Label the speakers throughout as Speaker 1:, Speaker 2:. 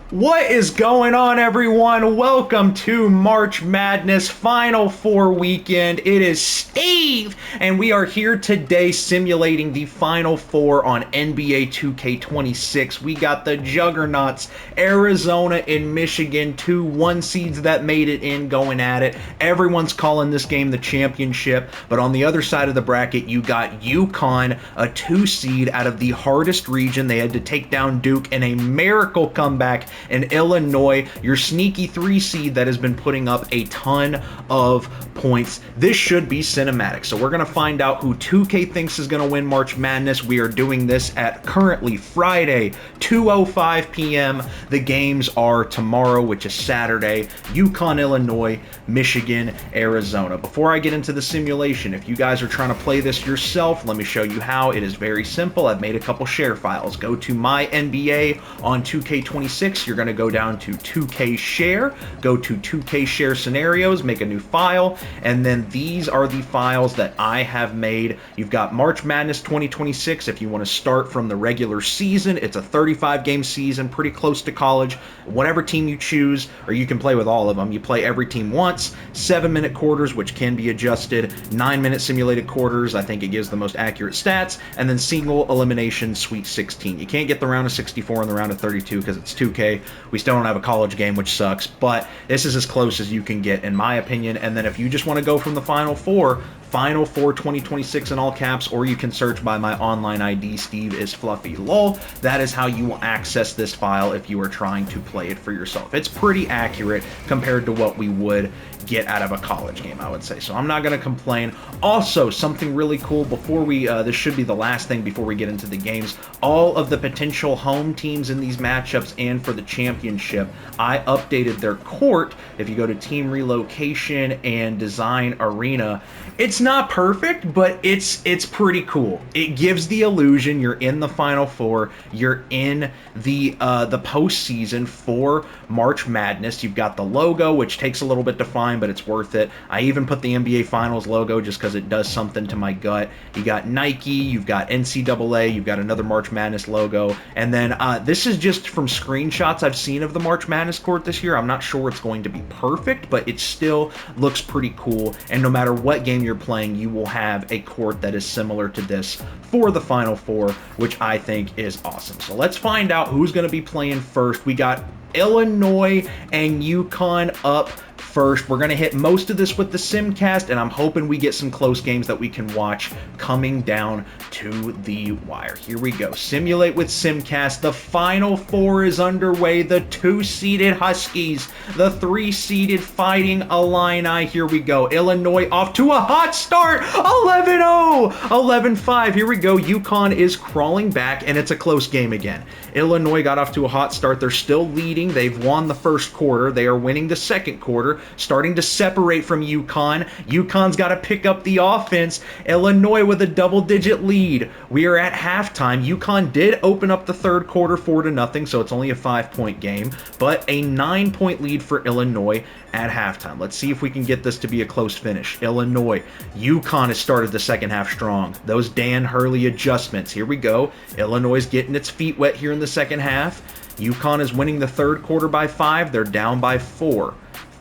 Speaker 1: What is going on, everyone? Welcome to March Madness Final Four weekend. It is Steve, and we are here today simulating the Final Four on NBA 2K26. We got the juggernauts, Arizona and Michigan, two one seeds that made it in, going at it. Everyone's calling this game the championship, but on the other side of the bracket, you got UConn, a 2 seed out of the hardest region. They had to take down Duke in a miracle comeback. And Illinois, your sneaky 3 seed that has been putting up a ton of points. This should be cinematic. So we're going to find out who 2K thinks is going to win March Madness. We are doing this at currently Friday, 2:05 p.m. The games are tomorrow, which is Saturday. UConn, Illinois, Michigan, Arizona. Before I get into the simulation, if you guys are trying to play this yourself, let me show you how. It is very simple. I've made a couple share files. Go to my NBA on 2K26. You're going to go down to 2K Share, go to 2K Share Scenarios, make a new file, and then these are the files that I have made. You've got March Madness 2026 if you want to start from the regular season. It's a 35-game season, pretty close to college. Whatever team you choose, or you can play with all of them. You play every team once, 7-minute quarters, which can be adjusted, 9-minute simulated quarters, I think it gives the most accurate stats, and then single elimination Sweet 16. You can't get the round of 64 and the round of 32 because it's 2K. We still don't have a college game, which sucks, but this is as close as you can get, in my opinion. And then if you just want to go from the Final Four 2026 in all caps, or you can search by my online ID, Steve is Fluffy LOL. That is how you will access this file if you are trying to play it for yourself. It's pretty accurate compared to what we would get out of a college game, I would say. So I'm not going to complain. Also, something really cool before we, this should be the last thing before we get into the games, all of the potential home teams in these matchups and for the championship, I updated their court. If you go to Team Relocation and Design Arena, it's not perfect, but it's pretty cool. It gives the illusion you're in the Final Four, you're in the postseason for March Madness. You've got the logo, which takes a little bit to find, but it's worth it. I even put the NBA Finals logo just because it does something to my gut. You got Nike, you've got NCAA, you've got another March Madness logo, and then this is just from screenshots I've seen of the March Madness court this year. I'm not sure it's going to be perfect, but it still looks pretty cool, and no matter what game you're playing, you will have a court that is similar to this for the Final Four, which I think is awesome. So let's find out who's going to be playing first. We got Illinois and UConn up first. We're going to hit most of this with the Simcast, and I'm hoping we get some close games that we can watch coming down to the wire. Here we go. Simulate with Simcast. The Final Four is underway. The 2-seeded Huskies, the 3-seeded Fighting Illini. Here we go. Illinois off to a hot start. 11-0, 11-5. Here we go. UConn is crawling back, and it's a close game again. Illinois got off to a hot start. They're still leading. They've won the first quarter. They are winning the second quarter. Starting to separate from UConn. UConn's got to pick up the offense. Illinois with a double-digit lead. We are at halftime. UConn did open up the third quarter 4-0, so it's only a 5-point game, but a 9-point lead for Illinois at halftime. Let's see if we can get this to be a close finish. Illinois. UConn has started the second half strong. Those Dan Hurley adjustments. Here we go. Illinois is getting its feet wet here in the second half. UConn is winning the third quarter by 5. They're down by 4.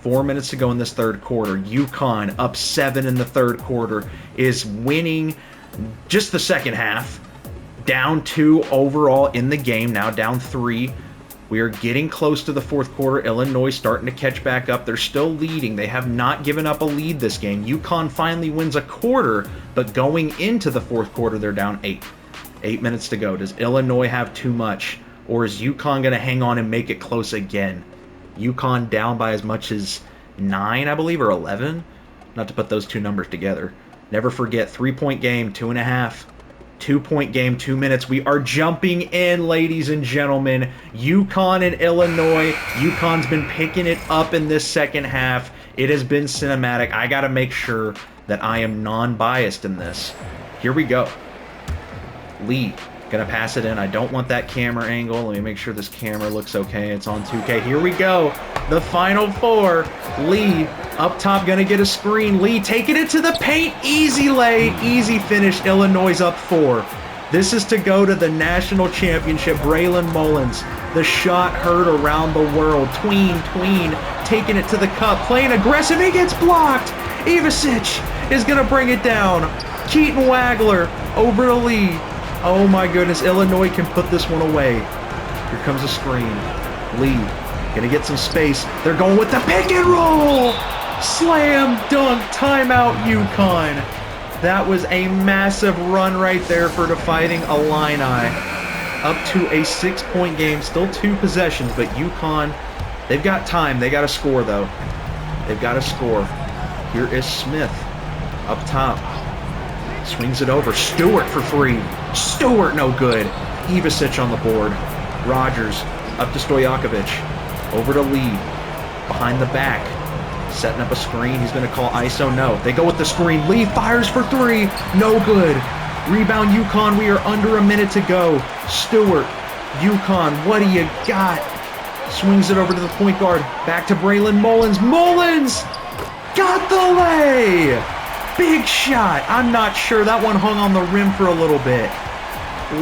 Speaker 1: 4 minutes to go in this third quarter. UConn up 7 in the third quarter is winning just the second half. Down 2 overall in the game, now down 3. We are getting close to the fourth quarter. Illinois starting to catch back up. They're still leading. They have not given up a lead this game. UConn finally wins a quarter, but going into the fourth quarter, they're down 8. 8 minutes to go. Does Illinois have too much, or is UConn going to hang on and make it close again? UConn down by as much as 9, I believe, or 11. Not to put those two numbers together. Never forget, 3-point game, 2.5. 2-point game, 2 minutes. We are jumping in, ladies and gentlemen. UConn and Illinois. UConn's been picking it up in this second half. It has been cinematic. I got to make sure that I am non-biased in this. Here we go. Lee. Gonna pass it in. I don't want that camera angle. Let me make sure this camera looks okay. It's on 2K. Here we go. The Final Four. Lee up top gonna get a screen. Lee taking it to the paint. Easy lay. Easy finish. Illinois up 4. This is to go to the national championship. Braylon Mullins The shot heard around the world. Tween, taking it to the cup, playing aggressive. He gets blocked. Ivicic is going to bring it down. Keaton Wagler over to Lee. Oh my goodness, Illinois can put this one away. Here comes a screen. Lee going to get some space. They're going with the pick and roll. Slam dunk, timeout UConn. That was a massive run right there for the Fighting Illini. Up to a 6-point game, still 2 possessions, but UConn, they've got time. They got to score, though. They've got to score. Here is Smith up top. Swings it over. Stewart for free. Stewart, no good. Ivicic on the board. Rogers up to Stojakovic. Over to Lee. Behind the back. Setting up a screen. He's going to call ISO. No. They go with the screen. Lee fires for 3. No good. Rebound UConn. We are under a minute to go. Stewart. UConn. What do you got? Swings it over to the point guard. Back to Braylon Mullins. Mullins! Got the lay! Big shot. I'm not sure. That one hung on the rim for a little bit.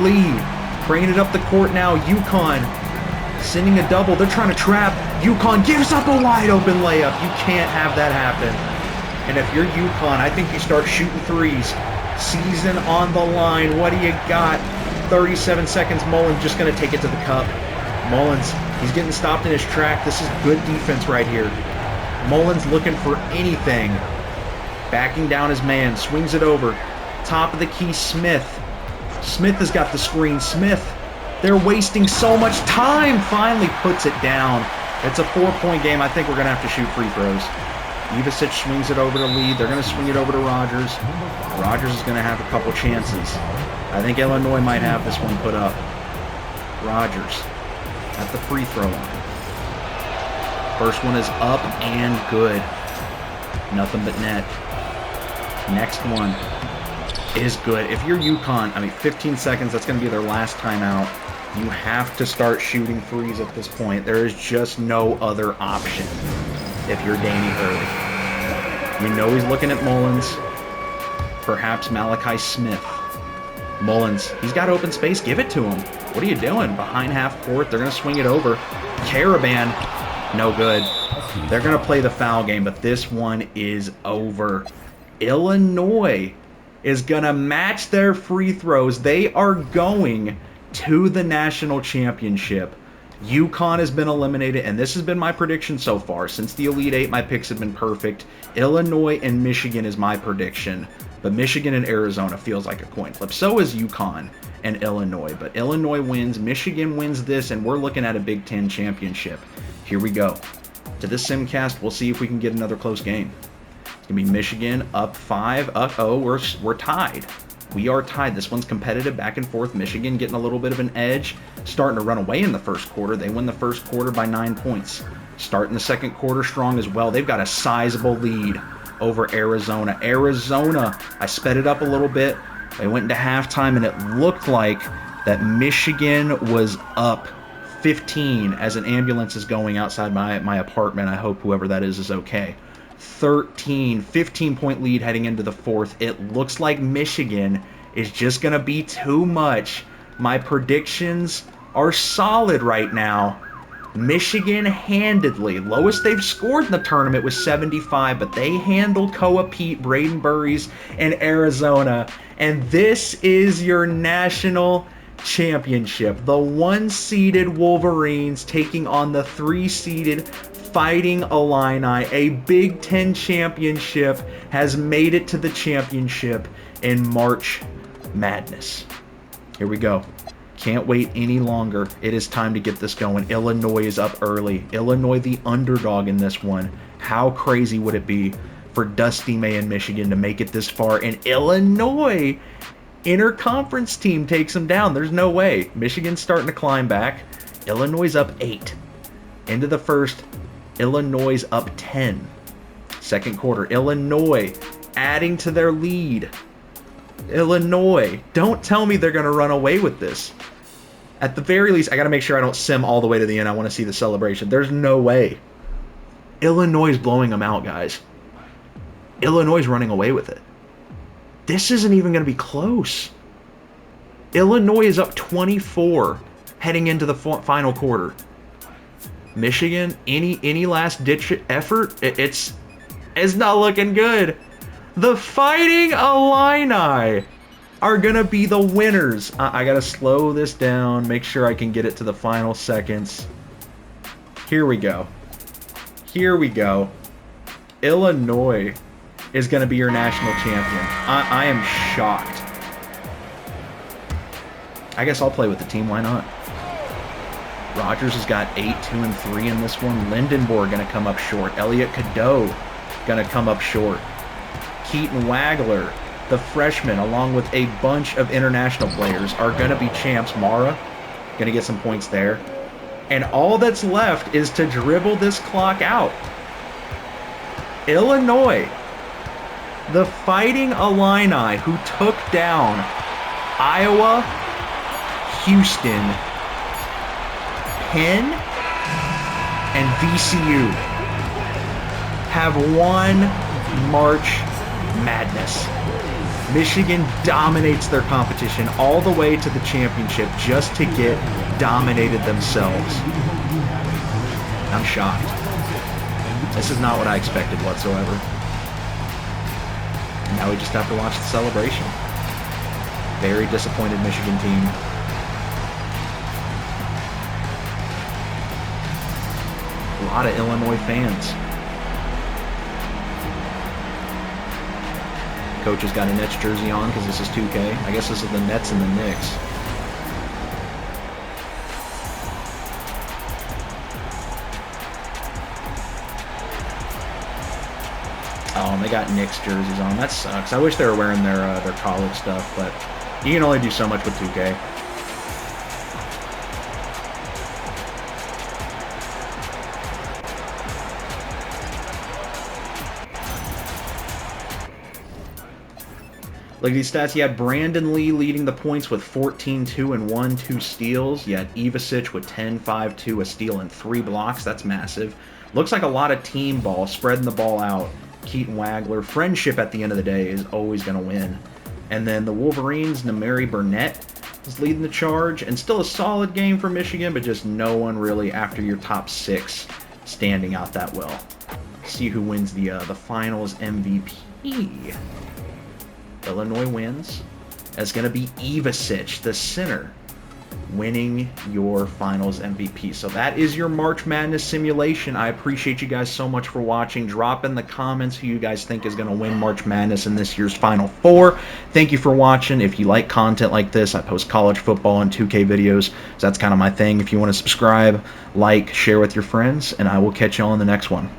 Speaker 1: Lee bringing it up the court now. UConn sending a double. They're trying to trap. UConn gives up a wide open layup. You can't have that happen. And if you're UConn, I think you start shooting threes. Season on the line. What do you got? 37 seconds. Mullins just going to take it to the cup. Mullins, he's getting stopped in his track. This is good defense right here. Mullins looking for anything. Backing down his man. Swings it over. Top of the key, Smith. Smith has got the screen. Smith, they're wasting so much time. Finally puts it down. It's a 4-point game. I think we're going to have to shoot free throws. Ivicic swings it over to Lee. They're going to swing it over to Rogers. Rogers is going to have a couple chances. I think Illinois might have this one put up. Rogers at the free throw line. First one is up and good. Nothing but net. Next one is good. If you're UConn, 15 seconds, that's going to be their last timeout. You have to start shooting threes at this point. There is just no other option if you're Danny Hurley. You know he's looking at Mullins. Perhaps Malachi Smith. Mullins, he's got open space. Give it to him. What are you doing? Behind half court, they're going to swing it over. Caravan, no good. They're going to play the foul game, but this one is over. Illinois is going to match their free throws. They are going to the national championship. UConn has been eliminated, and this has been my prediction so far. Since the Elite Eight, my picks have been perfect. Illinois and Michigan is my prediction, but Michigan and Arizona feels like a coin flip. So is UConn and Illinois, but Illinois wins, Michigan wins this, and we're looking at a Big Ten championship. Here we go. To this Simcast, we'll see if we can get another close game. It's going to be Michigan up 5. Uh-oh, we're tied. We are tied. This one's competitive, back and forth. Michigan getting a little bit of an edge, starting to run away in the first quarter. They win the first quarter by 9 points. Starting the second quarter strong as well. They've got a sizable lead over Arizona. Arizona, I sped it up a little bit. They went into halftime, and it looked like that Michigan was up 15 as an ambulance is going outside my apartment. I hope whoever that is okay. 15-point lead heading into the fourth. It looks like Michigan is just going to be too much. My predictions are solid right now. Michigan handedly, lowest they've scored in the tournament was 75, but they handled Koa Pete, Braden Burries, and Arizona. And this is your national championship. The 1-seeded Wolverines taking on the 3-seeded Fighting Illini. A Big Ten championship has made it to the championship in March Madness. Here we go. Can't wait any longer. It is time to get this going. Illinois is up early. Illinois the underdog in this one. How crazy would it be for Dusty May and Michigan to make it this far, and Illinois interconference team takes them down? There's no way. Michigan's starting to climb back. Illinois up 8. Into the first, Illinois up 10. Second quarter, Illinois adding to their lead. Illinois, don't tell me they're going to run away with this. At the very least, I got to make sure I don't sim all the way to the end. I want to see the celebration. There's no way. Illinois is blowing them out, guys. Illinois is running away with it. This isn't even going to be close. Illinois is up 24 heading into the final quarter. Michigan, any last-ditch effort? It's not looking good. The Fighting Illini are going to be the winners. I got to slow this down, make sure I can get it to the final seconds. Here we go. Here we go. Illinois is going to be your national champion. I am shocked. I guess I'll play with the team. Why not? Rogers has got 8, 2, and 3 in this one. Lindenborg going to come up short. Elliot Cadeau going to come up short. Keaton Wagler, the freshman, along with a bunch of international players, are going to be champs. Mara going to get some points there. And all that's left is to dribble this clock out. Illinois, the Fighting Illini, who took down Iowa, Houston, Penn, and VCU, have won March Madness. Michigan dominates their competition all the way to the championship just to get dominated themselves. I'm shocked. This is not what I expected whatsoever. And now we just have to watch the celebration. Very disappointed Michigan team. A lot of Illinois fans. Coach has got a Nets jersey on because this is 2K. I guess this is the Nets and the Knicks. Oh, and they got Knicks jerseys on. That sucks. I wish they were wearing their college stuff, but you can only do so much with 2K. Look at these stats. You had Brandon Lee leading the points with 14, 2, and 1, 2 steals. You had Ivasic with 10, 5, 2, a steal, and 3 blocks. That's massive. Looks like a lot of team ball, spreading the ball out. Keaton Wagler. Friendship at the end of the day is always going to win. And then the Wolverines, Namari Burnett is leading the charge. And still a solid game for Michigan, but just no one really after your top 6 standing out that well. See who wins the finals MVP. Illinois wins. It's going to be Ivasic, the center, winning your finals MVP. So that is your March Madness simulation. I appreciate you guys so much for watching. Drop in the comments who you guys think is going to win March Madness in this year's Final Four. Thank you for watching. If you like content like this, I post college football and 2K videos. So that's kind of my thing. If you want to subscribe, like, share with your friends, and I will catch you all in the next one.